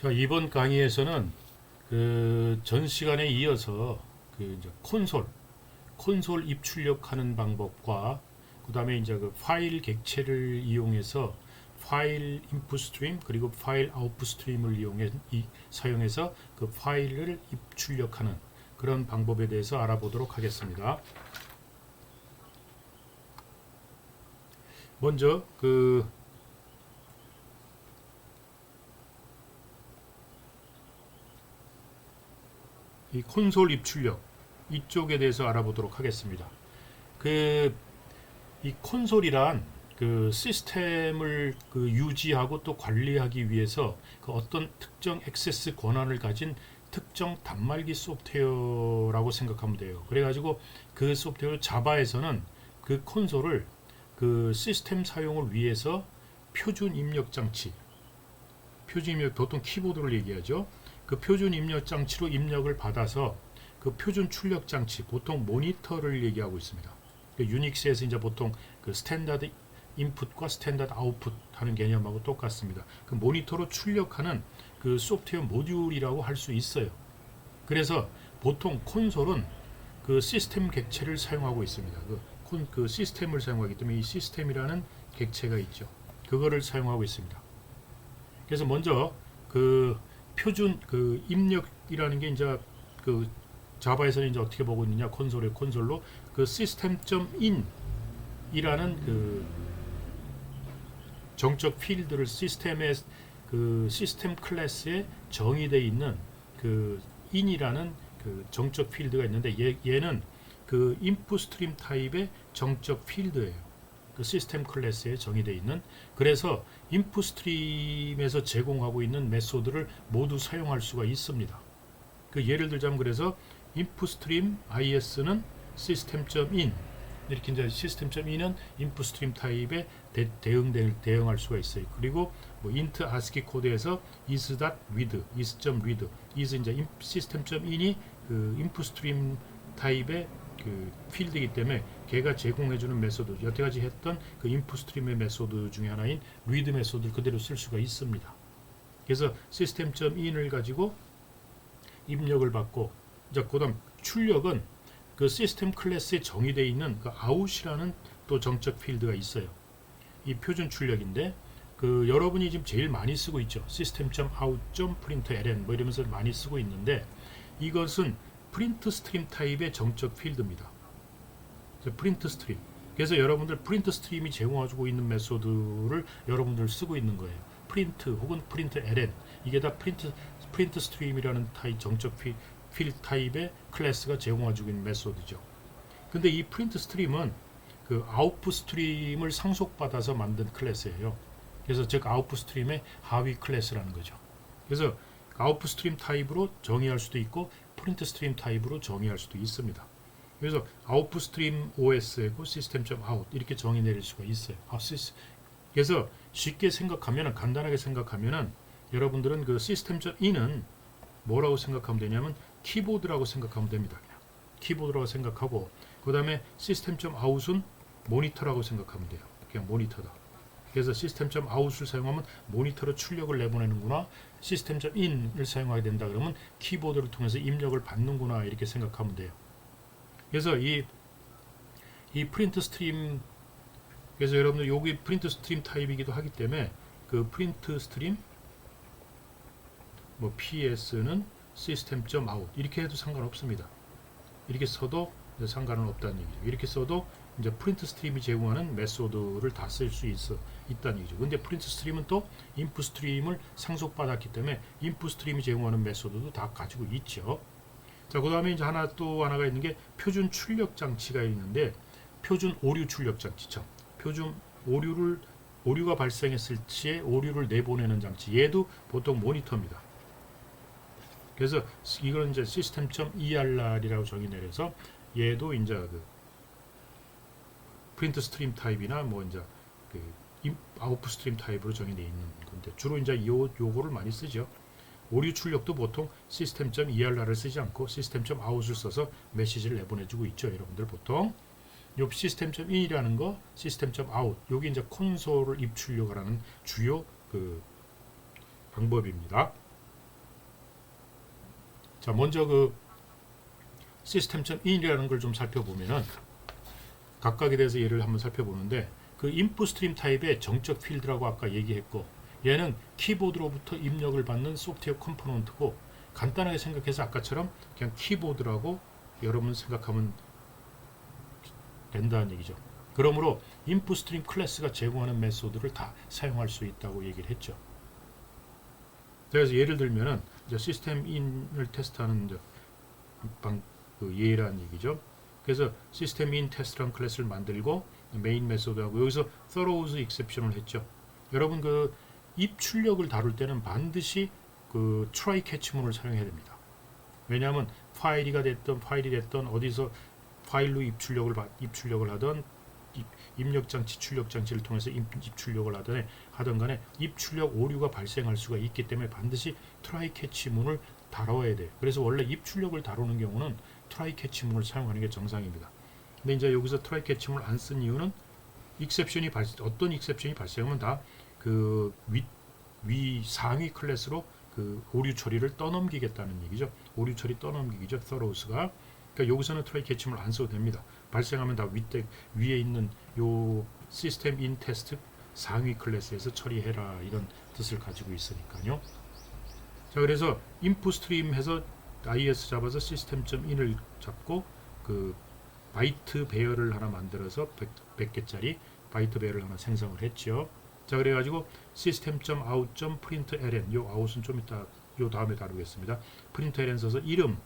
자, 이번 강의에서는 그 전 시간에 이어서 그 이제 콘솔 입출력하는 방법과 그다음에 이제 그 파일 객체를 이용해서 파일 인풋 스트림 그리고 파일 아웃풋 스트림을 사용해서 그 파일을 입출력하는 그런 방법에 대해서 알아보도록 하겠습니다. 먼저 이 콘솔 입출력 이쪽에 대해서 알아보도록 하겠습니다. 이 콘솔이란 그 시스템을 유지하고 또 관리하기 위해서 그 어떤 특정 액세스 권한을 가진 특정 단말기 소프트웨어라고 생각하면 돼요. 그래가지고 그 소프트웨어 자바에서는 그 콘솔을 그 시스템 사용을 위해서 표준 입력 장치, 보통 키보드를 얘기하죠. 그 표준 입력 장치로 입력을 받아서 그 표준 출력 장치, 보통 모니터를 얘기하고 있습니다. 그 유닉스에서 이제 보통 그 스탠다드 인풋과 스탠다드 아웃풋 하는 개념하고 똑같습니다. 그 모니터로 출력하는 그 소프트웨어 모듈이라고 할 수 있어요. 그래서 보통 콘솔은 그 시스템 객체를 사용하고 있습니다. 그 시스템을 사용하기 때문에 이 시스템이라는 객체가 있죠. 그거를 사용하고 있습니다. 그래서 먼저 그 표준 그 입력이라는 게 이제 그 자바에서는 이제 어떻게 보고 있느냐, 콘솔로 그 system.in 이라는 그 정적 필드를 그 시스템 클래스에 정의되어 있는 그 in이라는 그 정적 필드가 있는데 얘는 그 인풋 스트림 타입의 정적 필드예요. 그 시스템 클래스에 정의되어 있는, 그래서 인풋 스트림에서 제공하고 있는 메소드를 모두 사용할 수가 있습니다. 그 예를 들자면 그래서 인풋 스트림 is는 system.in 이렇게 이제 system.in은 인풋 스트림 타입에 대응할 수가 있어요. 그리고 뭐 int ASCII 코드에서 is.read, is.read, is 이제 system.in이 그 인풋 스트림 타입의 그 필드이기 때문에 걔가 제공해주는 메소드, 여태까지 했던 그 인풋 스트림의 메소드 중에 하나인 read 메소드를 그대로 쓸 수가 있습니다. 그래서 system.in을 가지고 입력을 받고, 이제 그다음 출력은 그 시스템 클래스에 정의되어 있는 그 out이라는 또 정적 필드가 있어요. 이 표준 출력인데 그 여러분이 지금 제일 많이 쓰고 있죠. system.out.println 뭐 이러면서 많이 쓰고 있는데, 이것은 프린트 스트림 타입의 정적 필드입니다. 프린트 스트림. 그래서 여러분들 프린트 스트림이 제공해주고 있는 메소드를 여러분들 쓰고 있는 거예요. 프린트 혹은 println, 이게 다 프린트 스트림이라는 정적 필드 타입의 클래스가 제공해주고 있는 메소드죠. 근데 이 프린트 스트림은 그 아웃풋 스트림을 상속받아서 만든 클래스예요. 그래서 즉 아웃풋 스트림의 하위 클래스라는 거죠. 그래서 아웃풋 스트림 타입으로 정의할 수도 있고 프린트 스트림 타입으로 정의할 수도 있습니다. 그래서 아웃풋 스트림 OS이고 system.out 이렇게 정의 내릴 수가 있어요. 그래서 쉽게 생각하면, 간단하게 생각하면 여러분들은 그 system.in은 뭐라고 생각하면 되냐면 키보드라고 생각하면 됩니다. 그냥 키보드라고 생각하고, 그 다음에 system.out은 모니터라고 생각하면 돼요. 그냥 모니터다. 그래서 system.out을 사용하면 모니터로 출력을 내보내는구나, system.in을 사용하게 된다 그러면 키보드를 통해서 입력을 받는구나, 이렇게 생각하면 돼요. 그래서 이 프린트 스트림, 그래서 여러분들 여기 프린트 스트림 타입이기도 하기 때문에 그 프린트 스트림 뭐 PS는 system.out 이렇게 해도 상관없습니다. 이렇게 써도 상관은 없다는 얘기죠. 이렇게 써도 이제 프린트 스트림이 제공하는 메소드를 다 쓸 수 있다는 얘기죠. 근데 프린트 스트림은 또 인풋 스트림을 상속받았기 때문에 인풋 스트림이 제공하는 메소드도 다 가지고 있죠. 자, 그 다음에 이제 또 하나가 있는 게 표준 출력 장치가 있는데, 표준 오류 출력 장치죠. 표준 오류가 발생했을 시에 오류를 내보내는 장치. 얘도 보통 모니터입니다. 그래서 이건 이제 system.err이라고 정의 내려서 얘도 이제 그 프린트 스트림 타입이나 뭐 이제 그 아웃풋 스트림 타입으로 정의되어 있는 건데, 주로 이제 요거를 많이 쓰죠. 오류 출력도 보통 system.err를 쓰지 않고 system.out을 써서 메시지를 내보내주고 있죠. 여러분들 보통 요 system.in이라는 거, system.out, 여기 이제 콘솔을 입출력을 하는 주요 그 방법입니다. 자, 먼저 그 system.in이라는 걸 좀 살펴보면은 각각에 대해서 예를 한번 살펴보는데 그 input stream 타입의 정적 필드라고 아까 얘기했고 얘는 키보드로부터 입력을 받는 소프트웨어 컴포넌트고 간단하게 생각해서 아까처럼 그냥 키보드라고 여러분 생각하면 된다는 얘기죠. 그러므로 input stream 클래스가 제공하는 메소드를 다 사용할 수 있다고 얘기를 했죠. 그래서 예를 들면은 이제 시스템 인을 테스트하는 이제 그 예란 얘기죠. 그래서 시스템 인 테스트라는 클래스를 만들고 메인 메소드하고 여기서 throws exception을 했죠. 여러분 그 입출력을 다룰 때는 반드시 그 try catch문을 사용해야 됩니다. 왜냐하면 파일이 됐던 어디서 파일로 입출력을 하던 입력장치, 출력장치를 통해서 입출력을 하던 간에 입출력 오류가 발생할 수가 있기 때문에 반드시 try catch문을 다뤄야 돼요. 그래서 원래 입출력을 다루는 경우는 try catch문을 사용하는 게 정상입니다. 근데 이제 여기서 try catch문을 안 쓴 이유는 어떤 익셉션이 발생하면 다 그 위 상위 클래스로 그 오류 처리를 떠넘기겠다는 얘기죠. 오류 처리 떠넘기기죠. throws가. 그러니까 여기서는 try catch문을 안 써도 됩니다. 발생하면 다 위에 있는 요 시스템 인 테스트 상위 클래스에서 처리해라 이런 뜻을 가지고 있으니까요. 자, 그래서 input stream 해서 IS 잡아서 system.in을 잡고 그 바이트 배열을 하나 만들어서 100개짜리 바이트 배열을 하나 생성을 했죠. 자, 그래가지고 system.out.println 요 out은 좀 이따 요 다음에 다루겠습니다. println 써서 이름을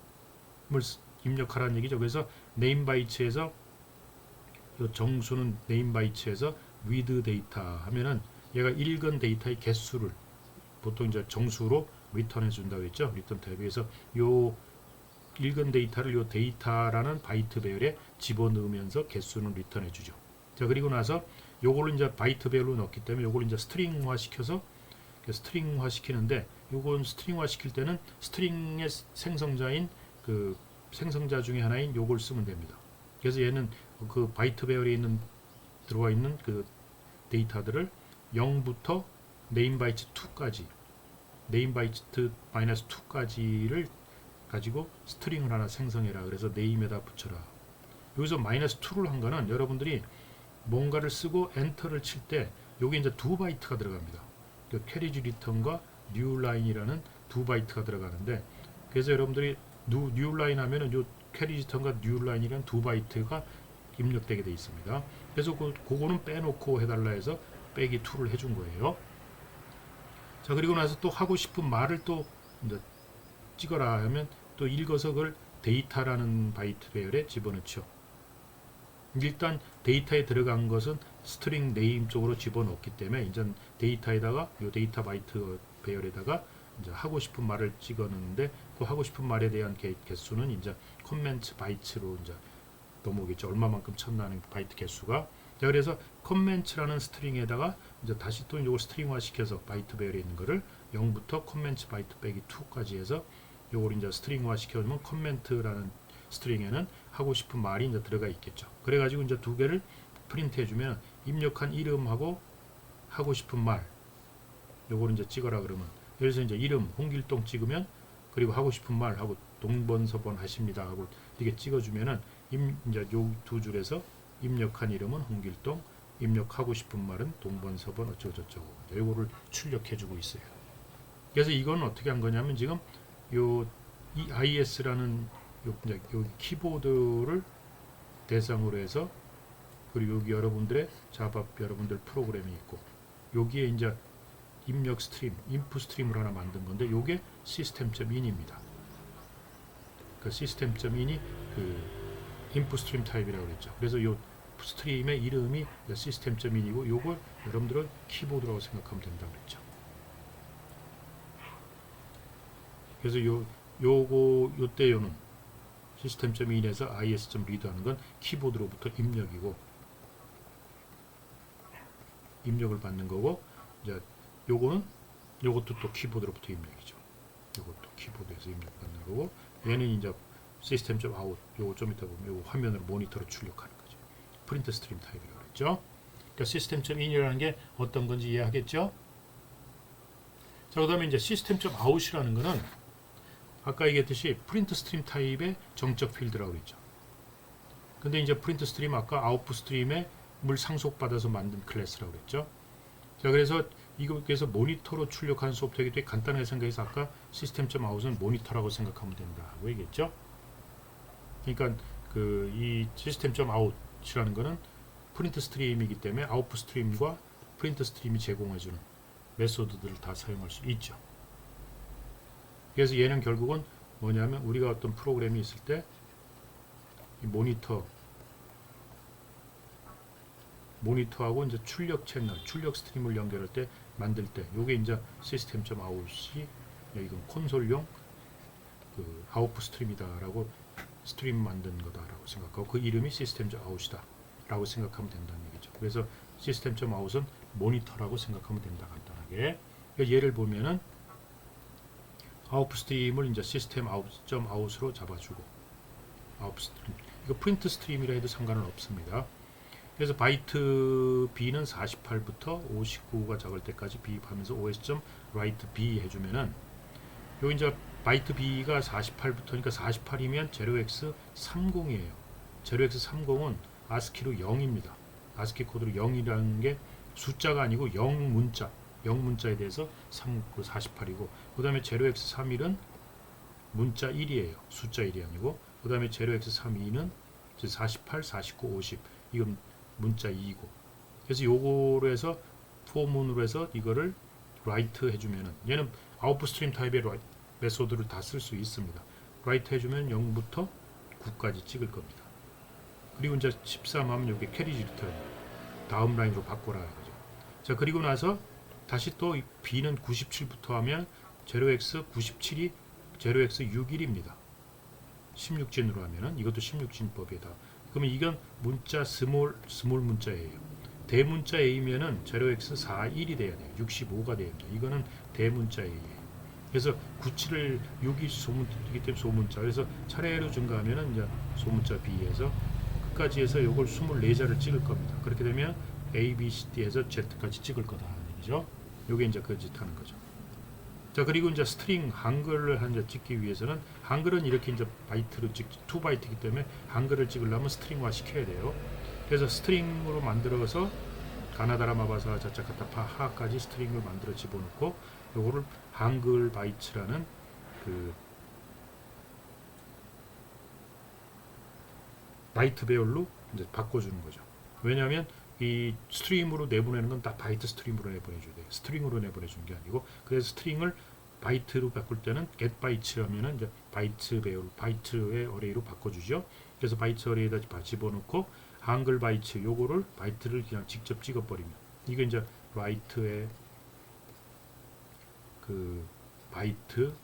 입력하라는 얘기죠. 그래서 네임바이츠에서 요 정수는 네임바이츠에서 with 데이터 하면은 얘가 읽은 데이터의 개수를 보통 이제 정수로 리턴해 준다고 했죠. 리턴 탭에서 요 읽은 데이터를 요 데이터라는 바이트 배열에 집어넣으면서 개수는 리턴해 주죠. 자, 그리고 나서 요거를 이제 바이트 배열로 넣기 때문에 요걸 이제 스트링화 시켜서 스트링화 시키는데 요건 스트링화 시킬 때는 스트링의 생성자인 그 생성자 중에 하나인 요걸 쓰면 됩니다. 그래서 얘는 그 바이트 배열에 들어와 있는 그 데이터들을 0부터 네임바이트 2까지 네임바이트 마이너스 2까지를 가지고 스트링을 하나 생성해라. 그래서 네임에다 붙여라. 여기서 마이너스 2를 한 거는 여러분들이 뭔가를 쓰고 엔터를 칠 때 여기 이제 2바이트가 들어갑니다. 그 캐리지 리턴과 뉴 라인이라는 2바이트가 들어가는데 그래서 여러분들이 뉴 라인 하면은 요 캐리지 리턴과 뉴 라인이라는 2바이트가 입력되게 되어 있습니다. 그래서 그거는 빼놓고 해달라 해서 빼기 2를 해준 거예요. 자, 그리고 나서 또 하고 싶은 말을 또 이제 찍어라 하면 또 읽어서 그걸 데이터라는 바이트 배열에 집어넣죠. 일단 데이터에 들어간 것은 스트링 네임 쪽으로 집어넣기 때문에 이제 데이터에다가 요 데이터 바이트 배열에다가 이제 하고 싶은 말을 찍어넣는데 그 하고 싶은 말에 대한 개수는 이제 커멘트 바이트로 이제 넘어오겠죠. 얼마만큼 쳤나는 바이트 개수가. 자, 그래서 커멘트라는 스트링에다가 이제 다시 또 이걸 스트링화 시켜서 바이트 배열에 있는 거를 0부터 커멘트 바이트 빼기 2까지 해서 요걸 이제 스트링화 시켜주면 커멘트라는 스트링에는 하고 싶은 말이 이제 들어가 있겠죠. 그래가지고 이제 두 개를 프린트 해주면 입력한 이름하고 하고 싶은 말 요걸 이제 찍어라 그러면 여기서 이제 이름 홍길동 찍으면 그리고 하고 싶은 말 하고 동번서번 하십니다 하고 이렇게 찍어주면은 이제 요 두 줄에서 입력한 이름은 홍길동, 입력하고 싶은 말은 동번서번 어쩌고저쩌고 요거를 출력해주고 있어요. 그래서 이건 어떻게 한 거냐면 지금 이 IS라는 요 키보드를 대상으로 해서 그리고 여기 여러분들의 자바 여러분들 프로그램이 있고 여기에 이제 입력 스트림, 인풋 스트림을 하나 만든 건데 요게 system.in입니다. 그 system.in이 그 인풋 스트림 타입이라고 그랬죠. 그래서 요 스트림의 이름이 system.in이고 요걸 여러분들은 키보드라고 생각하면 된다고 그랬죠. 그래서 요때 요는 system.in에서 is.read 하는 건 키보드로부터 입력이고 입력을 받는 거고 이제 요것도 또 키보드로부터 입력이죠. 요것도 키보드에서 입력받는 거고 얘는 이제 system.out 요거 좀 이따 보면 요거 화면으로 모니터로 출력하는 거죠. 프린트 스트림 타입이라고 그랬죠. 그러니까 system.in이라는 게 어떤 건지 이해하겠죠? 자, 그다음에 이제 system.out이라는 거는 아까 얘기했듯이 프린트 스트림 타입의 정적 필드라고 그랬죠. 근데 이제 프린트 스트림 아까 아웃풋 스트림에 물 상속받아서 만든 클래스라고 그랬죠. 자, 그래서 이거에서 모니터로 출력하는 소프트웨어이 되게 간단하게 생각해서 아까 시스템.out은 모니터라고 생각하면 된다고 얘기했죠. 그러니까 그 이 시스템.out이라는 거는 프린트 스트림이기 때문에 아웃풋 스트림과 프린트 스트림이 제공해주는 메소드들을 다 사용할 수 있죠. 그래서 얘는 결국은 뭐냐면 우리가 어떤 프로그램이 있을 때 이 모니터하고 이제 출력 채널, 출력 스트림을 연결할 때 만들 때 요게 이제 시스템.out이 이건 콘솔용 그 아웃풋 스트림이다라고 스트림 만든 거다라고 생각하고 그 이름이 시스템.out이다 라고 생각하면 된다는 얘기죠. 그래서 시스템.out은 모니터라고 생각하면 된다 간단하게. 예를 보면은 아웃풋 스트림을 이제 시스템.out으로 잡아주고 아웃풋 스트림 이거 프린트 스트림이라 해도 상관은 없습니다. 그래서 바이트 B는 48부터 59가 작을 때까지 비입하면서 os.write B 해주면은 여기 이제 바이트 B가 48부터니까 48이면 0x30이에요. 0x30은 아스키로 0입니다. 아스키 코드로 0이라는 게 숫자가 아니고 0 문자에 대해서 48이고 그 다음에 0x31은 문자 1이에요. 숫자 1이 아니고 그 다음에 0x32는 48, 49, 50 이건 문자 2이고 그래서 요거로 해서 포문으로 해서 이거를 write 해주면은 얘는 아웃풋 스트림 타입의 메소드를 다 쓸 수 있습니다. write 해주면 0부터 9까지 찍을 겁니다. 그리고 이제 13 하면 여기 캐리지 리턴 다음 라인으로 바꿔라 그죠. 자, 그리고 나서 다시 또 B는 97부터 하면 0x 97이 0x 61입니다. 16진으로 하면은 이것도 16진법이다. 그러면 이건 문자 스몰 문자예요. 대문자 A면은 0x 41이 돼야 돼요. 65가 돼야 돼요. 이거는 대문자 A예요. 그래서 97을 6이 소문이기 때문에 소문자. 그래서 차례로 증가하면은 이제 소문자 B에서 끝까지 해서 이걸 24자를 찍을 겁니다. 그렇게 되면 A, B, C, D에서 Z까지 찍을 거다 하는 얘기죠. 요게 이제 그 짓 하는 거죠. 자, 그리고 이제 스트링 한글을 한 찍기 위해서는 한글은 이렇게 이제 바이트로 2바이트이기 때문에 한글을 찍으려면 스트링화 시켜야 돼요. 그래서 스트링으로 만들어서 가나다라 마바사 자차카타파 하까지 스트링을 만들어 집어넣고 요거를 한글 바이트라는 그 바이트 배열로 이제 바꿔주는 거죠. 왜냐하면 이 스트림으로 내보내는 건 다 바이트 스트림으로 내보내줘야 돼요. 스트링으로 내보내주는 게 아니고 그래서 스트링을 바이트로 바꿀 때는 get byte하면은 이제 바이트 배열, 바이트의 어레이로 바꿔주죠. 그래서 바이트 어레이에다 집어넣고 한글 바이트 요거를 바이트를 그냥 직접 찍어버리면 이게 이제 write의 그 바이트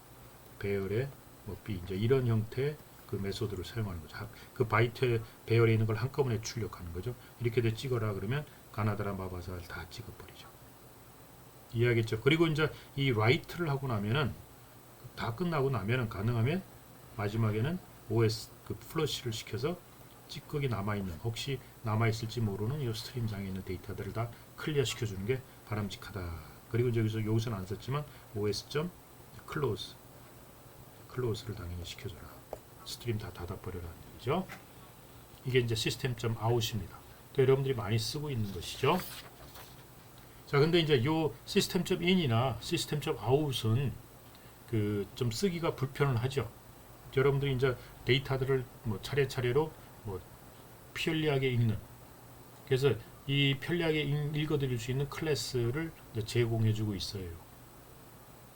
배열의 뭐 B 이제 이런 형태의 그 메소드를 사용하는 거죠. 그 바이트 배열에 있는 걸 한꺼번에 출력하는 거죠. 이렇게 돼 찍어라 그러면 가나다라 마바사를 다 찍어버리죠. 이해하겠죠? 그리고 이제 이 write를 하고 나면은 다 끝나고 나면은 가능하면 마지막에는 OS 그 플러시를 시켜서 찌꺼기 남아있는 혹시 남아있을지 모르는 이 스트림장에 있는 데이터들을 다 클리어 시켜주는 게 바람직하다. 그리고 여기서는 안 썼지만 os.close를 당연히 시켜줘라. 스트림 다 닫아버려라는 얘기죠. 이게 이제 시스템.out입니다. 또 여러분들이 많이 쓰고 있는 것이죠. 자, 근데 이제 요 시스템.in이나 시스템.out은 그 좀 쓰기가 불편하죠. 여러분들이 이제 데이터들을 뭐 차례차례로 뭐 편리하게 읽는 그래서 이 편리하게 읽어드릴 수 있는 클래스를 제공해주고 있어요.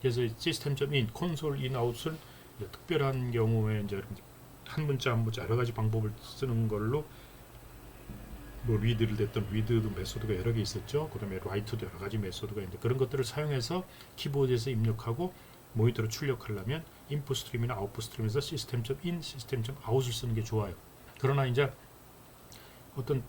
그래서 시스템.in, 콘솔 in, out을 특별한 경우에 이제 한 문자 한 문자 여러 가지 방법을 쓰는 걸로 뭐 리드를 됐던 리드도 메소드가 여러 개 있었죠. 그다음에 라이트도 여러 가지 메소드가 있는데 그런 것들을 사용해서 키보드에서 입력하고 모니터로 출력하려면 인풋 스트림이나 아웃풋 스트림에서 시스템.in, 시스템.out을 쓰는 게 좋아요. 그러나 이제 어떤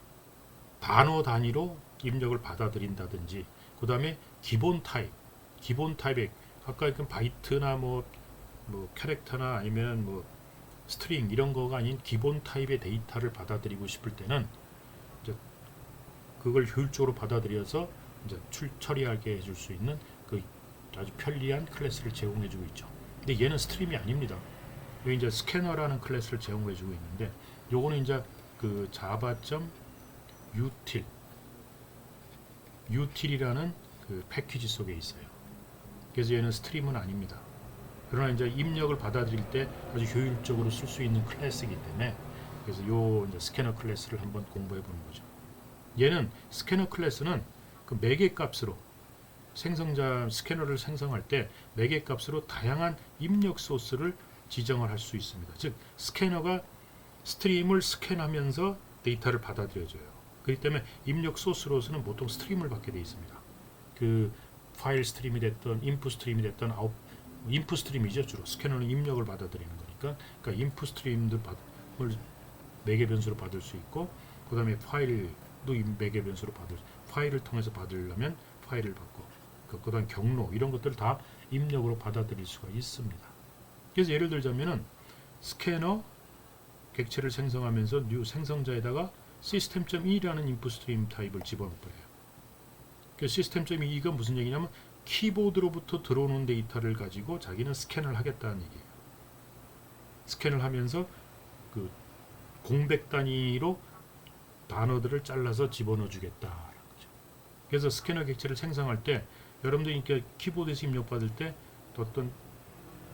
단어 단위로 입력을 받아들인다든지 그다음에 기본 타입의 아까 그 바이트나 뭐 캐릭터나 아니면 뭐 스트링 이런 거가 아닌 기본 타입의 데이터를 받아들이고 싶을 때는 이제 그걸 효율적으로 받아들여서 이제 처리하게 해줄 수 있는 그 아주 편리한 클래스를 제공해주고 있죠. 근데 얘는 스트림이 아닙니다. 여기 이제 스캐너라는 클래스를 제공해주고 있는데, 요거는 이제 그 java.util util이라는 그 패키지 속에 있어요. 그래서 얘는 스트림은 아닙니다. 그러나 이제 입력을 받아들일 때 아주 효율적으로 쓸 수 있는 클래스이기 때문에, 그래서 요 이제 스캐너 클래스를 한번 공부해 보는 거죠. 얘는 스캐너 클래스는 그 매개 값으로 생성자 스캐너를 생성할 때 매개 값으로 다양한 입력 소스를 지정을 할 수 있습니다. 즉 스캐너가 스트림을 스캔하면서 데이터를 받아들여줘요. 그렇기 때문에 입력 소스로서는 보통 스트림을 받게 되어 있습니다. 그 파일 스트림이 됐던 인풋 스트림이 됐던 인풋 스트림이죠. 주로 스캐너는 입력을 받아들이는 거니까, 그러니까 인풋 스트림도 매개 변수로 받을 수 있고, 그 다음에 파일도 매개 변수로 파일을 통해서 받으려면 파일을 받고, 그 다음 경로 이런 것들을 다 입력으로 받아들일 수가 있습니다. 그래서 예를 들자면은 스캐너 객체를 생성하면서 new 생성자에다가 system.e라는 인풋 스트림 타입을 집어넣어버려요. 그 system.e가 무슨 얘기냐면 키보드로부터 들어오는 데이터를 가지고 자기는 스캔을 하겠다는 얘기예요. 스캔을 하면서 그 공백 단위로 단어들을 잘라서 집어넣어 주겠다라는 거죠. 그래서 스캐너 객체를 생성할 때 여러분들이 이렇게 키보드에서 입력받을 때 어떤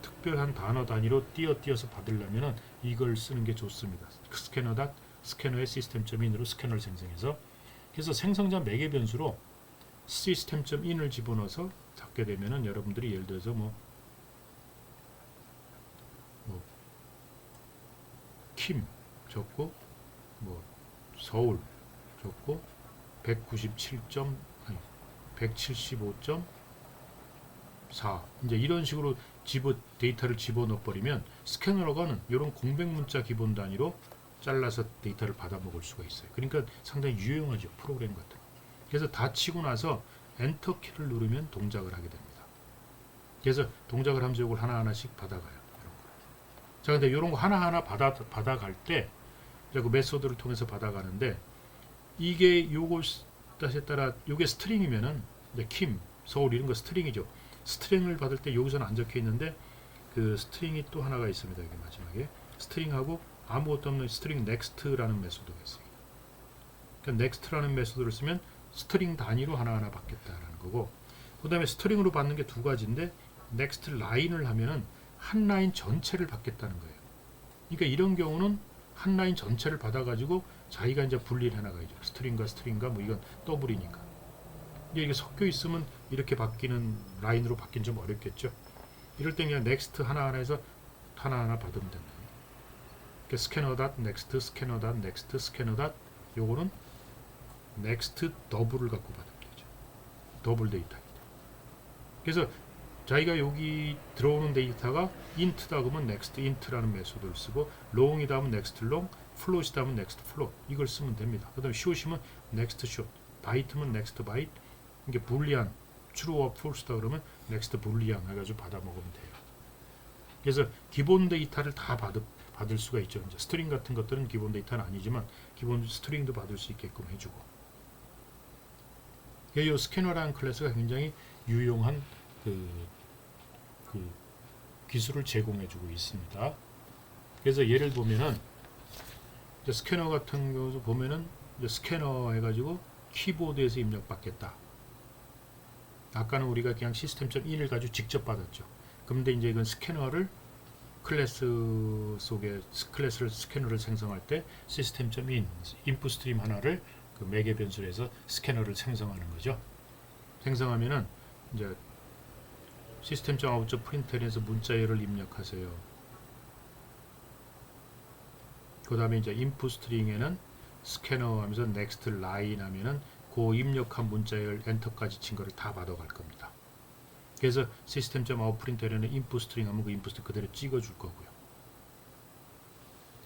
특별한 단어 단위로 띄어서 받으려면 이걸 쓰는 게 좋습니다. 스캐너의 system.in으로 스캐너를 생성해서, 그래서 생성자 매개 변수로 system.in을 집어넣어서 잡게 되면은 여러분들이 예를 들어서 킴 적고 서울 적고 175.4 이제 이런 식으로 데이터를 집어넣어 버리면 스캐너로가는 이런 공백 문자 기본 단위로 잘라서 데이터를 받아 먹을 수가 있어요. 그러니까 상당히 유용하죠, 프로그램 같은. 그래서 다 치고 나서 엔터 키를 누르면 동작을 하게 됩니다. 그래서 동작을 하면서 이걸 하나하나씩 받아가요. 자, 근데 이런 거 하나하나 받아갈 때 그 메소드를 통해서 받아가는데, 이게 요것에 따라 요게 스트링이면은 이제 킴, 서울 이런 거 스트링이죠. 스트링을 받을 때 여기서는 안 적혀 있는데 그 스트링이 또 하나가 있습니다. 여기 마지막에 스트링하고 아무것도 없는 스트링 넥스트라는 메소드가 있어요. 그러니까 넥스트라는 메소드를 쓰면 스트링 단위로 하나하나 받겠다라는 거고, 그 다음에 스트링으로 받는 게 두 가지인데 넥스트 라인을 하면은 한 라인 전체를 받겠다는 거예요. 그러니까 이런 경우는 한 라인 전체를 받아가지고 자기가 이제 분리를 해나가야죠. 스트링과 이건 더블이니까. 이게 섞여 있으면 이렇게 바뀌는 라인으로 바뀌는 좀 어렵겠죠. 이럴 때 그냥 넥스트 하나하나에서 하나하나 받으면 됩니다. 그러니까 스캐너.넥스트, 스캐너.넥스트, 스캐너. 요거는 넥스트 더블을 갖고 받으면 되죠. 더블 데이터입니다. 그래서 자기가 여기 들어오는 데이터가 int다 그러면 next int라는 메소드를 쓰고, long이다 하면 next long, float이다 하면 next float 이걸 쓰면 됩니다. 그 다음에 short이면 next short, byte면 next byte, 이게 불리한 true와 false다 그러면 next boolean 해가지고 받아 먹으면 돼요. 그래서 기본 데이터를 다 받을 수가 있죠. 이제 스트링 같은 것들은 기본 데이터는 아니지만 기본 스트링도 받을 수 있게끔 해주고, 이 스캐너라는 클래스가 굉장히 유용한 그 기술을 제공해주고 있습니다. 그래서 예를 보면은 이제 스캐너 같은 경우 보면은 이제 스캐너 해가지고 키보드에서 입력받겠다. 아까는 우리가 그냥 시스템.in을 가지고 직접 받았죠. 그런데 이제 이건 스캐너를 클래스 속에 스캐너를 생성할 때 시스템.in 인풋 스트림 하나를 그 매개 변수로 해서 스캐너를 생성하는 거죠. 생성하면은 이제 system.out.println에서 문자열을 입력하세요. 그 다음에 이제 input string에는 스캐너 하면서 next line 하면은 그 입력한 문자열 엔터까지 친 거를 다 받아갈 겁니다. 그래서 system.out.println은 input string 하면 그 input string 그대로 찍어줄 거고요.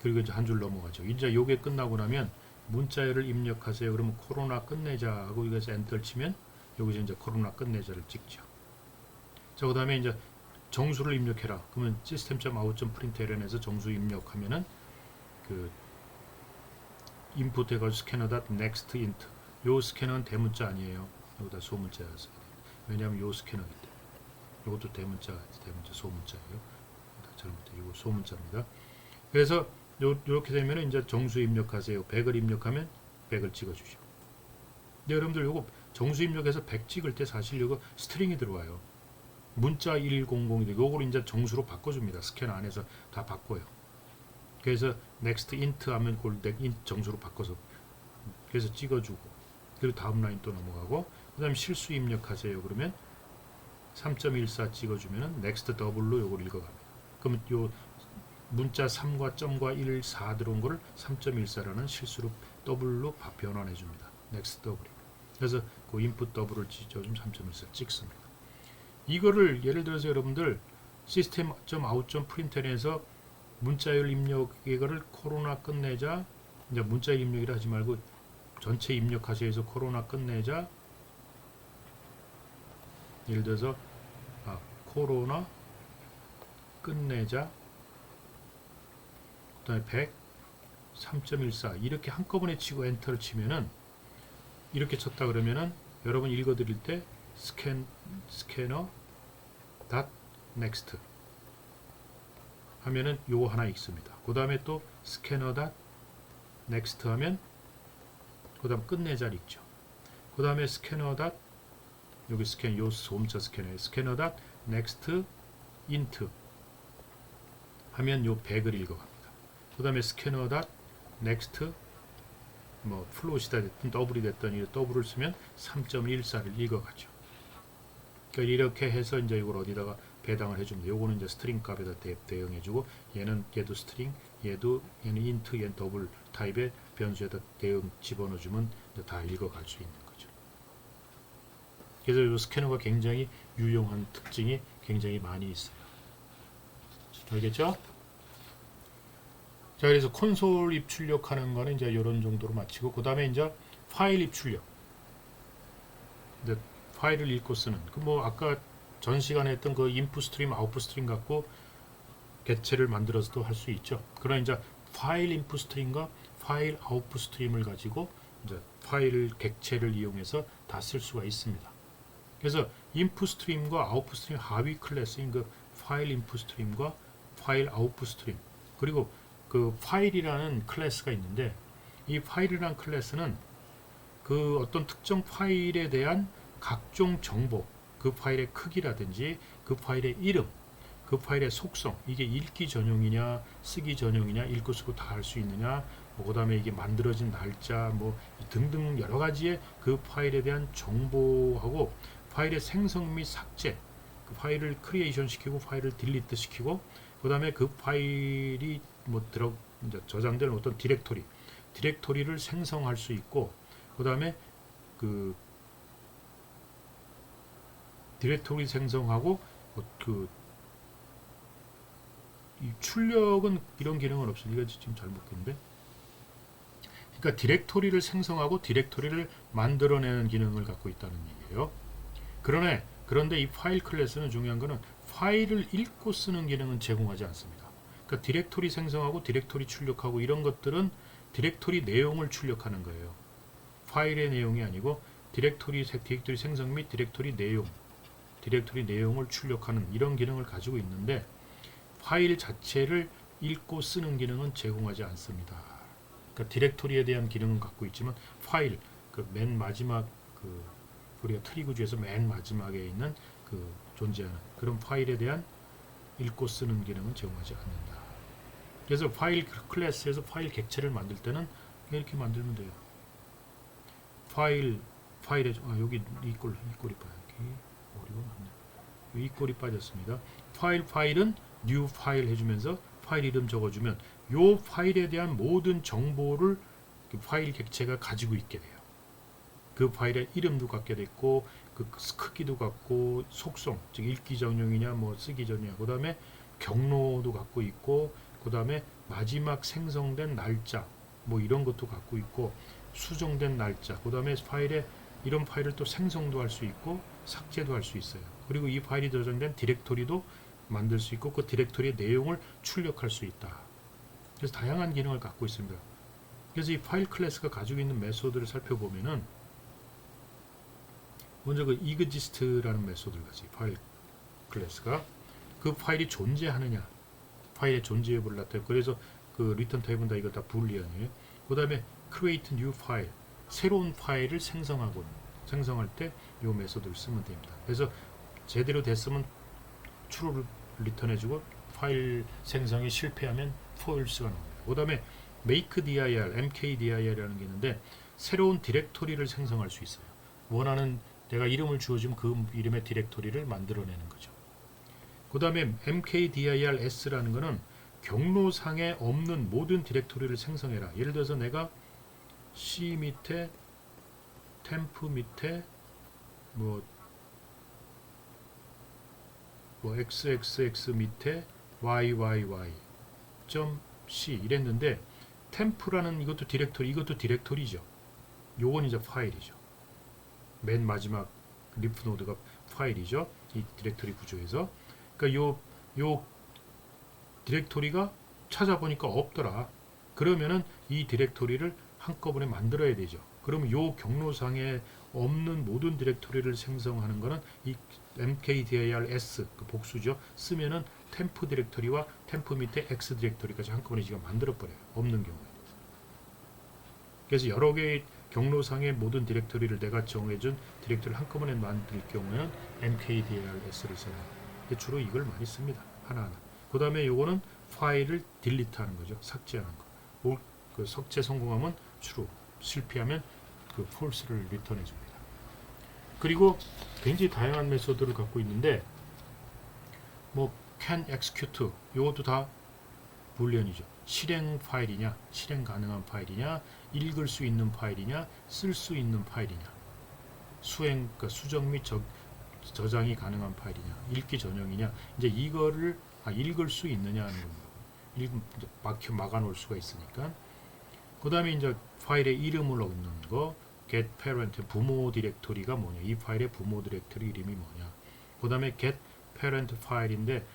그리고 이제 한 줄 넘어가죠. 이제 요게 끝나고 나면 문자열을 입력하세요. 그러면 코로나 끝내자 하고 이것을 엔터를 치면 여기서 이제 코로나 끝내자를 찍죠. 자, 그 다음에 이제 정수를 입력해라. 그러면 system.out.println에서 정수 입력하면은 그 인풋 해가지고 scanner.next int. 요 스캐너는 대문자 아니에요. 여기다 소문자였어요. 왜냐하면 요 스캐너기 때문에. 이것도 대문자 소문자예요. 잘못돼. 이거 소문자입니다. 그래서 이렇게 되면 이제 정수 입력하세요. 100을 입력하면 100을 찍어주시고. 여러분들 요거 정수 입력해서 100 찍을 때 사실 이거 스트링이 들어와요. 문자 1001, 요거를 이제 정수로 바꿔줍니다. 스캐너 안에서 다 바꿔요. 그래서 next int 하면 그걸 int 정수로 바꿔서 그래서 찍어주고, 그리고 다음 라인 또 넘어가고, 그 다음에 실수 입력하세요. 그러면 3.14 찍어주면은 next 더블로 요걸 읽어갑니다. 그러면 요 문자 3과 점과 1, 4 들어온 거를 3.14라는 실수로 더블로 변환해 줍니다. next 더블이. 그래서 그 input 더블을 찍어주면 3.14 찍습니다. 이거를 예를 들어서 여러분들 system.out.println에서 문자열 입력 이거를 코로나 끝내자, 이제 문자열 입력이라 하지 말고 전체 입력하세요 해서 코로나 끝내자, 예를 들어서 코로나 끝내자, 그 다음에 100 3.14 이렇게 한꺼번에 치고 엔터를 치면은, 이렇게 쳤다 그러면은 여러분 읽어드릴 때 스캐너 닷 넥스트 하면은 요거 하나 읽습니다. 그 다음에 또 스캐너 닷 넥스트 하면 그 다음 끝내자를 읽죠. 그 다음에 스캐너 닷 여기 스캔 요 소음자 스캐너에 스캐너 닷 넥스트 인트 하면 요 100을 읽어갑니다. 그 다음에 스캐너 닷 넥스트 뭐 플롯이다 됐든 더블이 됐든 이 더블을 쓰면 3.14를 읽어가죠. 그러니까 이렇게 해서 이제 이걸 어디다가 배당을 해줍니다. 요거는 이제 스트링 값에다 대응해주고, 얘도 스트링, 얘는 인트, 얘는 더블 타입의 변수에다 대응 집어넣어주면 다 읽어갈 수 있는 거죠. 그래서 이 스캐너가 굉장히 유용한 특징이 굉장히 많이 있어요. 알겠죠? 자, 그래서 콘솔 입출력하는 거는 이제 이런 정도로 마치고, 그 다음에 이제 파일 입출력. 이제 파일을 읽고 쓰는. 그 뭐 아까 전 시간에 했던 그 인풋 스트림, 아웃풋 스트림 갖고 객체를 만들어서도 할 수 있죠. 그러나 이제 파일 인풋 스트림과 파일 아웃풋 스트림을 가지고 이제 파일 객체를 이용해서 다 쓸 수가 있습니다. 그래서 인풋 스트림과 아웃풋 스트림 하위 클래스인 그 파일 인풋 스트림과 파일 아웃풋 스트림, 그리고 그 파일이라는 클래스가 있는데, 이 파일이라는 클래스는 그 어떤 특정 파일에 대한 각종 정보, 그 파일의 크기라든지 그 파일의 이름, 그 파일의 속성, 이게 읽기 전용이냐 쓰기 전용이냐, 읽고 쓰고 다 할 수 있느냐, 그 다음에 이게 만들어진 날짜 뭐 등등 여러 가지의 그 파일에 대한 정보하고 파일의 생성 및 삭제, 그 파일을 크리에이션 시키고 파일을 딜리트 시키고, 그 다음에 그 파일이 뭐 이제 저장된 어떤 디렉토리를 생성할 수 있고, 그 다음에 그 디렉토리 생성하고 이 출력은 이런 기능은 없습니다. 이거 지금 잘못 봤는데, 그러니까 디렉토리를 생성하고 디렉토리를 만들어내는 기능을 갖고 있다는 얘기예요. 그런데 이 파일 클래스는 중요한 거는 파일을 읽고 쓰는 기능은 제공하지 않습니다. 그러니까 디렉토리 생성하고 디렉토리 출력하고 이런 것들은 디렉토리 내용을 출력하는 거예요. 파일의 내용이 아니고 디렉토리 생성 및 디렉토리 내용을 출력하는 이런 기능을 가지고 있는데, 파일 자체를 읽고 쓰는 기능은 제공하지 않습니다. 그러니까 디렉토리에 대한 기능은 갖고 있지만 파일, 그 맨 마지막 우리가 트리 구조에서 맨 마지막에 있는 그 존재하는 그런 파일에 대한 읽고 쓰는 기능은 제공하지 않는다. 그래서 파일 클래스에서 파일 객체를 만들 때는 이렇게 만들면 돼요. 파일에 여기 이 꼴이 빠져. 이 꼴이 빠졌습니다. 파일은 new 파일 해주면서 파일 이름 적어주면 요 파일에 대한 모든 정보를 그 파일 객체가 가지고 있게 돼요. 그 파일의 이름도 갖게 됐고, 그 크기도 갖고, 속성, 즉 읽기 전용이냐 뭐 쓰기 전용이냐, 그 다음에 경로도 갖고 있고, 그 다음에 마지막 생성된 날짜 뭐 이런 것도 갖고 있고, 수정된 날짜, 그 다음에 이런 파일을 또 생성도 할 수 있고 삭제도 할 수 있어요. 그리고 이 파일이 저장된 디렉토리도 만들 수 있고 그 디렉토리의 내용을 출력할 수 있다. 그래서 다양한 기능을 갖고 있습니다. 그래서 이 파일 클래스가 가지고 있는 메소드를 살펴보면은, 먼저 그 exist라는 메소드를 가지고 파일 클래스가 그 파일이 존재하느냐, 파일의 존재 여부를 나타내고, 그래서 그 리턴 타입은 다 이거 다 불리언이에요. 그 다음에 create new file, 새로운 파일을 생성할 때 이 메소드를 쓰면 됩니다. 그래서 제대로 됐으면 true를 리턴해주고 파일 생성이 실패하면 false가 나옵니다. 그 다음에 make dir, mkdir이라는 게 있는데 새로운 디렉토리를 생성할 수 있어요. 원하는 내가 이름을 주어주면 그 이름의 디렉토리를 만들어내는 거죠. 그 다음에 mkdirs라는 거는 경로상에 없는 모든 디렉토리를 생성해라. 예를 들어서 내가 C 밑에 temp 밑에 뭐 xxx 밑에 yyyc 이랬는데 temp라는 이것도 디렉토리죠. 요건 이제 파일이죠. 맨 마지막 리프 노드가 파일이죠. 이 디렉토리 구조에서. 그러니까 요 디렉토리가 찾아보니까 없더라. 그러면은 이 디렉토리를 한꺼번에 만들어야 되죠. 그러면 요 경로상에 없는 모든 디렉토리를 생성하는 거는 이 mkdirs 그 복수죠. 쓰면은 temp 디렉토리와 temp 밑에 x 디렉토리까지 한꺼번에 지금 만들어 버려요. 없는 경우에. 그래서 여러 개의 경로상의 모든 디렉토리를 내가 정해준 디렉토리를 한꺼번에 만들 경우에는 mkdirs를 써요. 주로 이걸 많이 씁니다. 하나하나. 그 다음에 요거는 파일을 딜리트하는 거죠. 삭제하는 거. 그 삭제 성공하면 true, 실패하면 그 false를 리턴해 줍니다. 그리고 굉장히 다양한 메소드를 갖고 있는데 뭐 can execute 요것도 다 불리언이죠. 실행 파일이냐, 실행 가능한 파일이냐, 읽을 수 있는 파일이냐, 쓸 수 있는 파일이냐, 수행, 그러니까 수정 및 저장이 가능한 파일이냐, 읽기 전용이냐, 이제 이거를 읽을 수 있느냐 하는 겁니다. 막아놓을 수가 있으니까. 그 다음에 이제 파일의 이름을 얻는 거, get parent 부모 디렉토리가 뭐냐, 이 파일의 부모 디렉토리 이름이 뭐냐. 그 다음에 get parent 파일인데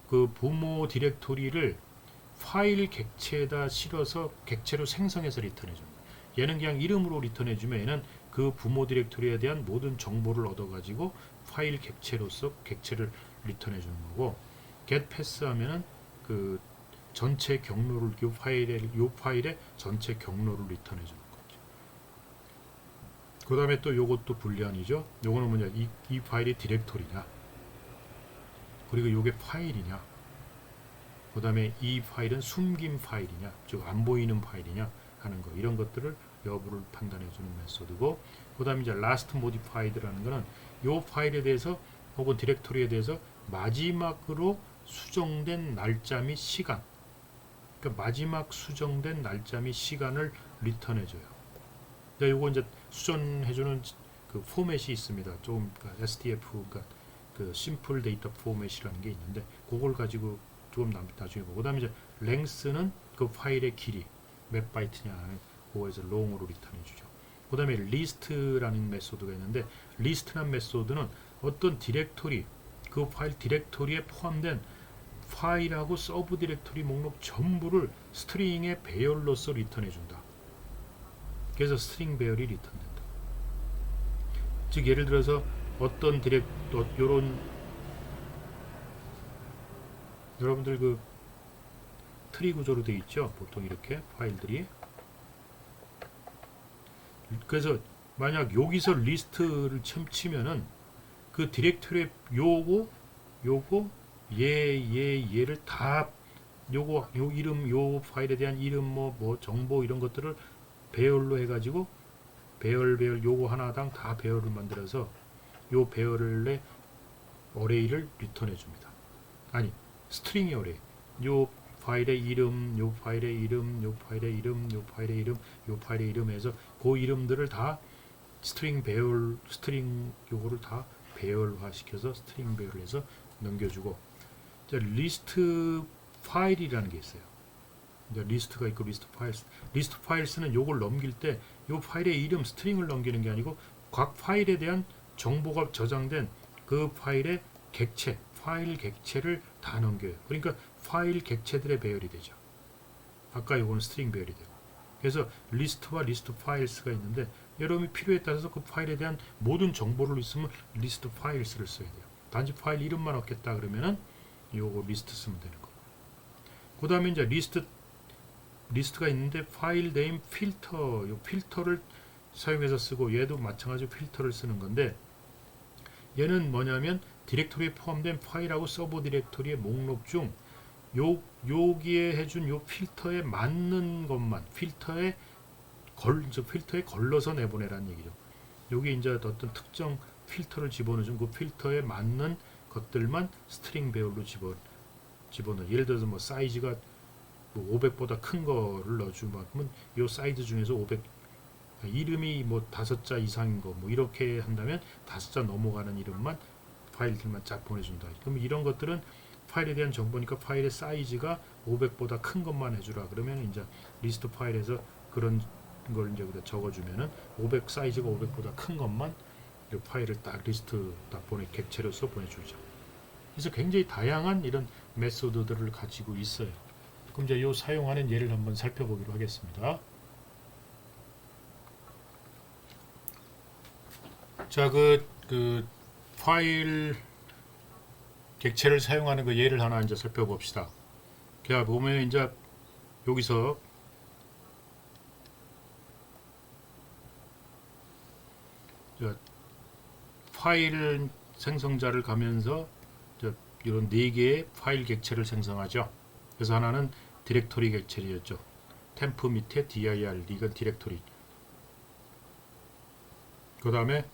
그 부모 디렉토리를 파일 객체에다 실어서 객체로 생성해서 리턴해줍니다. 얘는 그냥 이름으로 리턴해주면 얘는 그 부모 디렉토리에 대한 모든 정보를 얻어가지고 파일 객체로서 객체를 리턴해주는 거고, get pass 하면은 그 전체 경로를 요 파일의 전체 경로를 리턴해주는 거죠. 그 다음에 또 요것도 불리언이죠. 요거는 뭐냐, 이 파일이 디렉토리냐, 그리고 요게 파일이냐, 그 다음에 이 파일은 숨긴 파일이냐, 즉 안 보이는 파일이냐 하는 거, 이런 것들을 여부를 판단해주는 메소드고, 그 다음에 이제 last modified라는 거는 요 파일에 대해서 혹은 디렉토리에 대해서 마지막으로 수정된 날짜 및 시간, 그러니까 마지막 수정된 날짜 및 시간을 리턴해줘요. 요거 이제 수정해주는 그 포맷이 있습니다. 좀 그러니까 SDF, 그러니까 그 심플 데이터 포맷이라는 게 있는데 그걸 가지고 조금 나중에 보고, 그다음에 이제 length는 그 파일의 길이 몇 바이트냐, 그거에서 long으로 리턴해주죠. 그다음에 list라는 메소드가 있는데, list라는 메소드는 어떤 디렉토리, 그 파일 디렉토리에 포함된 파일하고 서브 디렉토리 목록 전부를 스트링의 배열로서 리턴해준다. 그래서 스트링 배열이 리턴된다. 즉 예를 들어서 어떤 요런 여러분들 그 트리 구조로 되어 있죠. 보통 이렇게 파일들이. 그래서 만약 여기서 리스트를 치면은 그 디렉토리에 요거 얘를 다 요 이름, 요 파일에 대한 이름 뭐 정보 이런 것들을 배열로 해가지고 배열 요거 하나당 다 배열을 만들어서 요 배열의 어레이를 리턴해 줍니다. 아니, 스트링이 어레이. 요 파일의 이름, 요 파일의 이름, 요 파일의 이름, 요 파일의 이름, 요 파일의 이름 해서 그 이름들을 다 스트링 요거를 다 배열화 시켜서 스트링 배열을 해서 넘겨주고, 리스트 파일이라는 게 있어요. 이제 리스트가 있고 리스트 파일스는 요걸 넘길 때 요 파일의 이름 스트링을 넘기는 게 아니고 각 파일에 대한 정보가 저장된 그 파일의 객체, 파일 객체를 다 넘겨요. 그러니까 파일 객체들의 배열이 되죠. 아까 요거는 스트링 배열이 되고. 그래서 리스트와 리스트 파일스가 있는데 여러분이 필요에 따라서 그 파일에 대한 모든 정보를 있으면 리스트 파일스를 써야 돼요. 단지 파일 이름만 얻겠다 그러면은 요거 리스트 쓰면 되는 거고. 그 다음에 이제 리스트가 있는데 파일 네임 필터, 요 필터를 사용해서 쓰고, 얘도 마찬가지로 필터를 쓰는 건데, 얘는 뭐냐면 디렉토리에 포함된 파일하고 서브 디렉토리의 목록 중 여기에 해준 요 필터에 맞는 것만 필터에 걸러서 내보내라는 얘기죠. 여기 이제 어떤 특정 필터를 집어넣으면 그 필터에 맞는 것들만 스트링 배열로 집어넣어. 예를 들어서 뭐 사이즈가 뭐 500보다 큰 거를 넣어주면 이 사이즈 중에서 500 이름이 뭐 5자 이상인 거 뭐 이렇게 한다면 5자 넘어가는 이름만 파일들만 쫙 보내준다. 그럼 이런 것들은 파일에 대한 정보니까 파일의 사이즈가 500보다 큰 것만 해주라. 그러면 이제 리스트 파일에서 그런 걸 이제 적어주면은 500 사이즈가 500보다 큰 것만 이 파일을 딱 리스트 딱 객체로서 보내주죠. 그래서 굉장히 다양한 이런 메소드들을 가지고 있어요. 그럼 이제 이 사용하는 예를 한번 살펴보기로 하겠습니다. 자, 그 파일 객체를 사용하는 그 예를 하나 이제 살펴봅시다. 자, 보면 이제 여기서 파일 생성자를 가면서 이런 4개의 파일 객체를 생성하죠. 그래서 하나는 디렉토리 객체였죠. 템프 밑에 dir, 이건 디렉토리. 그 다음에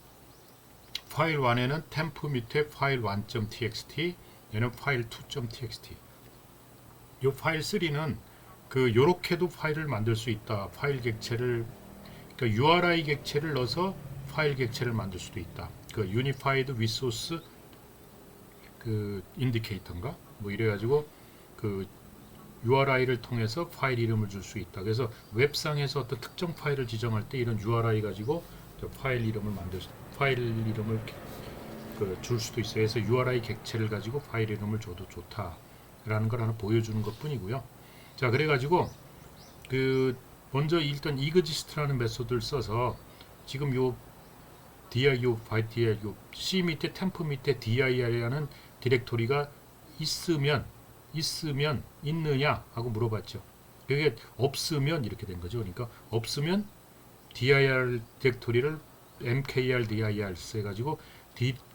파일 1에는 템프 밑에 파일 1.txt, 얘는 파일 2.txt. 이 파일 3는 요렇게도 파일을 만들 수 있다. 파일 객체를, 그러니까 URI 객체를 넣어서 파일 객체를 만들 수도 있다. Unified Resource 인디케이터인가? 뭐 이래가지고 URI를 통해서 파일 이름을 줄 수 있다. 그래서 웹상에서 어떤 특정 파일을 지정할 때 이런 URI 가지고 파일 이름을 줄 수도 있어요. 그래서 URI 객체를 가지고 파일 이름을 줘도 좋다라는 걸 하나 보여주는 것뿐이고요. 자, 그래가지고 먼저 일단 exist라는 메소드를 써서 지금 요 dir, C 밑에 템프 밑에 dir이라는 디렉토리가 있느냐 하고 물어봤죠. 그게 없으면 이렇게 된 거죠. 그러니까 없으면 dir 디렉토리를 mkr dir 써가지고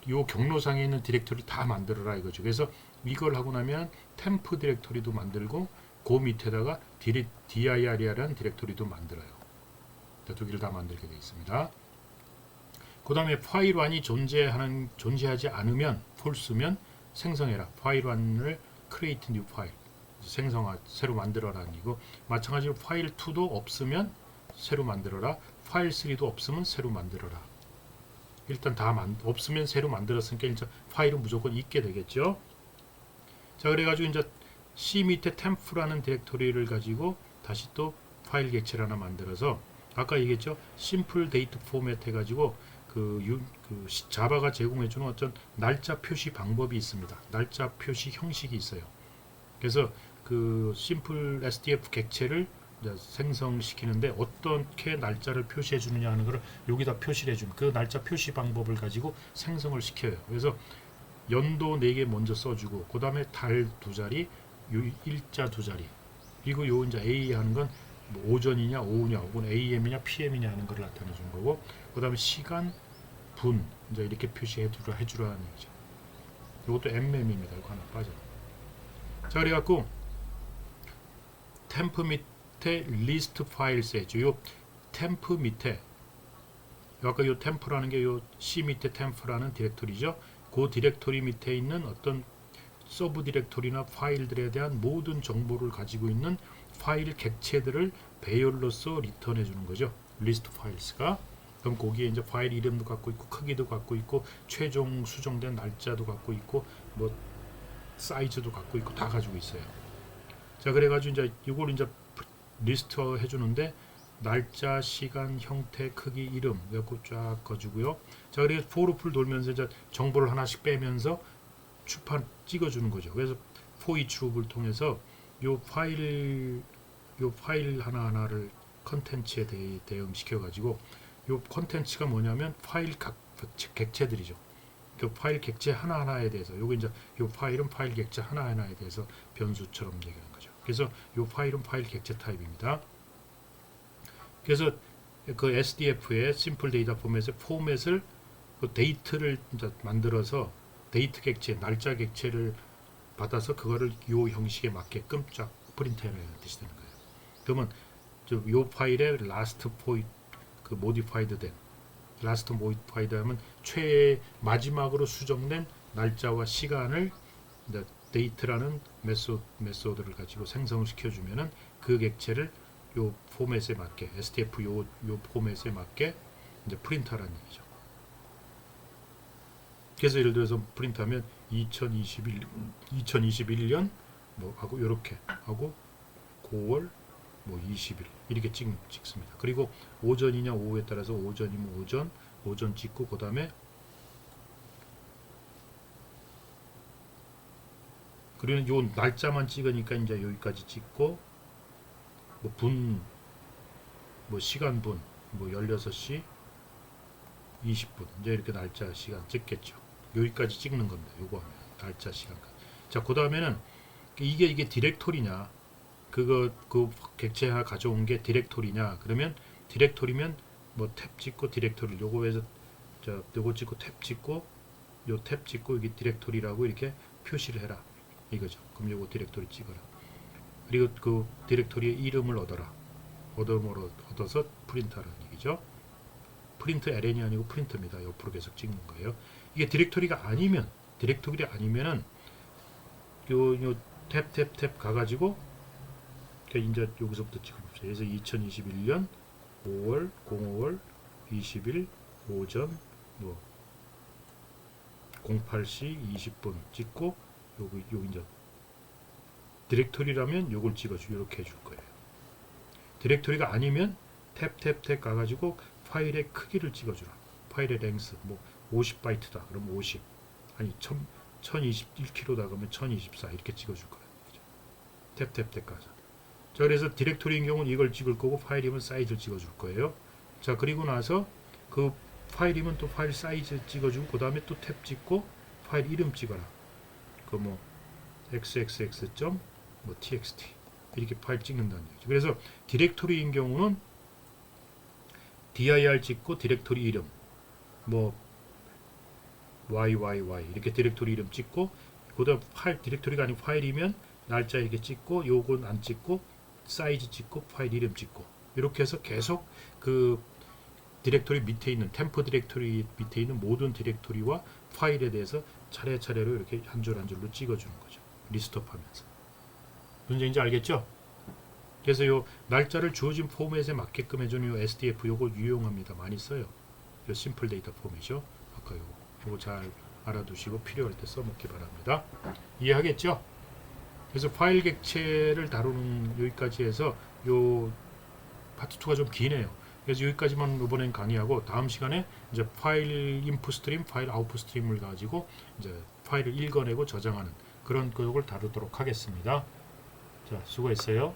요 경로상에 있는 디렉토리 다 만들어라 이거죠. 그래서 이걸 하고 나면 템프 디렉토리도 만들고 그 밑에다가 dir이라는 디렉토리도 만들어요. 두 개를 다 만들게 되어 있습니다. 그 다음에 파일 1이 존재하지 않으면 false면 생성해라. 파일 1을 create new file 새로 만들어라는 이고, 마찬가지로 파일 2도 없으면 새로 만들어라. 파일 3도 없으면 새로 만들어라. 일단 없으면 새로 만들었으니까 이제 파일은 무조건 있게 되겠죠. 자, 그래가지고 이제 C 밑에 템프라는 디렉토리를 가지고 다시 또 파일 객체를 하나 만들어서 아까 얘기했죠. 심플 데이트 포맷 해가지고 자바가 제공해주는 어떤 날짜 표시 방법이 있습니다. 날짜 표시 형식이 있어요. 그래서 심플 SDF 객체를 생성시키는데 어떻게 날짜를 표시해 주느냐 하는 것을 여기다 표시를 해주는 그 날짜 표시 방법을 가지고 생성을 시켜요. 그래서 연도 4개 먼저 써주고, 그 다음에 달 2자리, 일자 2자리, 그리고 요 이제 A 하는 건 뭐 오전이냐 오후냐 혹은 AM이냐 PM이냐 하는 걸 나타내 주는 거고, 그 다음에 시간, 분 이제 이렇게 표시해 주라는 얘기죠. 이것도 MM입니다. 이거 하나 빠져. 자, 그래갖고 템프 밑에 리스트 파일 세죠. 요 템프 밑에 아까 요 템프라는 게 요 C 밑에 템프라는 디렉토리죠. 그 디렉토리 밑에 있는 어떤 서브 디렉토리나 파일들에 대한 모든 정보를 가지고 있는 파일 객체들을 배열로서 리턴해 주는 거죠. 리스트 파일스가. 그럼 거기에 이제 파일 이름도 갖고 있고 크기도 갖고 있고 최종 수정된 날짜도 갖고 있고 뭐 사이즈도 갖고 있고 다 가지고 있어요. 자, 그래가지고 이제 이걸 이제 리스트 해주는데 날짜, 시간, 형태, 크기, 이름 이렇게 쫙 가지고요. 자, 그래서 포르풀 돌면서 이제 정보를 하나씩 빼면서 찍어주는 거죠. 그래서 for each loop을 통해서 요 파일 하나하나를 컨텐츠에 대응시켜 가지고 요 컨텐츠가 뭐냐면 파일 객체들이죠. 그 파일 객체 하나하나에 대해서 요거 이제 요 파일은 파일 객체 하나하나에 대해서 변수처럼 얘기하는 거죠. 그래서 요 파일은 파일 객체 타입입니다. 그래서 그 SDF의 심플 데이터 포맷을 그 데이트를 이제 만들어서 데이트 객체, 날짜 객체를 받아서 그거를 요 형식에 맞게끔 쫙 프린트해내는 뜻이 되는 거예요. 그러면 요 파일에 last point 그 modified 된 last modified 하면 마지막으로 수정된 날짜와 시간을 이제 데이트라는 메소드를 가지고 생성을 시켜주면은 그 객체를 요 포맷에 맞게 STF 요 포맷에 맞게 이제 프린트하라는 얘기죠. 그래서 예를 들어서 프린트하면 2021년 뭐 하고 요렇게 하고 9월 뭐 20일 이렇게 찍습니다. 그리고 오전이냐 오후에 따라서 오전이면 오전 찍고 그 다음에 그리고 요 날짜만 찍으니까 이제 여기까지 찍고 뭐 시간분 16시 20분 이제 이렇게 날짜 시간 찍겠죠. 여기까지 찍는 겁니다. 요거 하면 날짜 시간까지. 자, 그 다음에는 이게 디렉토리냐 그 객체가 가져온 게 디렉토리냐 그러면 디렉토리면 뭐 탭 찍고 디렉토리 요거에서 요거 찍고 탭 찍고 요 탭 찍고 이게 디렉토리라고 이렇게 표시를 해라 이거죠. 그럼 요거 디렉토리 찍어라. 그리고 그 디렉토리의 이름을 얻어서 프린트하라는 얘기죠. 프린트 ln이 아니고 프린트입니다. 옆으로 계속 찍는 거예요. 이게 디렉토리가 아니면은 요 탭 가가지고 이제 여기서부터 찍어봅시다. 그래서 2021년 05월 20일 오전 08시 20분 찍고 여기 이제 디렉토리라면 요걸 찍어주고 이렇게 해줄 거예요. 디렉토리가 아니면 탭 가가지고 파일의 크기를 찍어주라. 파일의 랭스 50바이트다. 그럼 50 아니 1021kb다. 그러면 1024 이렇게 찍어줄 거예요. 탭 가서. 자, 그래서 디렉토리인 경우는 이걸 찍을 거고 파일이면 사이즈를 찍어줄 거예요. 자, 그리고 나서 그 파일이면 또 파일 사이즈 찍어주고 그 다음에 또 탭 찍고 파일 이름 찍어라. 그 xxx.txt 이렇게 파일 찍는다는 얘기죠. 그래서 디렉토리인 경우는 dir 찍고 디렉토리 이름 yyyy 이렇게 디렉토리 이름 찍고 그다음 파일 디렉토리가 아닌 파일이면 날짜 이렇게 찍고 요건 안 찍고 사이즈 찍고 파일 이름 찍고 이렇게 해서 계속 그 디렉토리 밑에 있는 템포 디렉토리 밑에 있는 모든 디렉토리와 파일에 대해서 차례차례로 이렇게 한 줄 한 줄로 찍어주는 거죠. 리스트업하면서. 문제 이제 알겠죠? 그래서 요 날짜를 주어진 포맷에 맞게끔 해주는 요 SDF 요거 유용합니다. 많이 써요. 요 심플 데이터 포맷이요. 아까 요거 잘 알아두시고 필요할 때 써먹기 바랍니다. 이해하겠죠? 그래서 파일 객체를 다루는 여기까지 해서 요 파트 2가 좀 기네요. 그래서 여기까지만 이번엔 강의하고 다음 시간에 이제 파일 인풋 스트림, 파일 아웃풋 스트림을 가지고 이제 파일을 읽어내고 저장하는 그런 것을 다루도록 하겠습니다. 자, 수고했어요.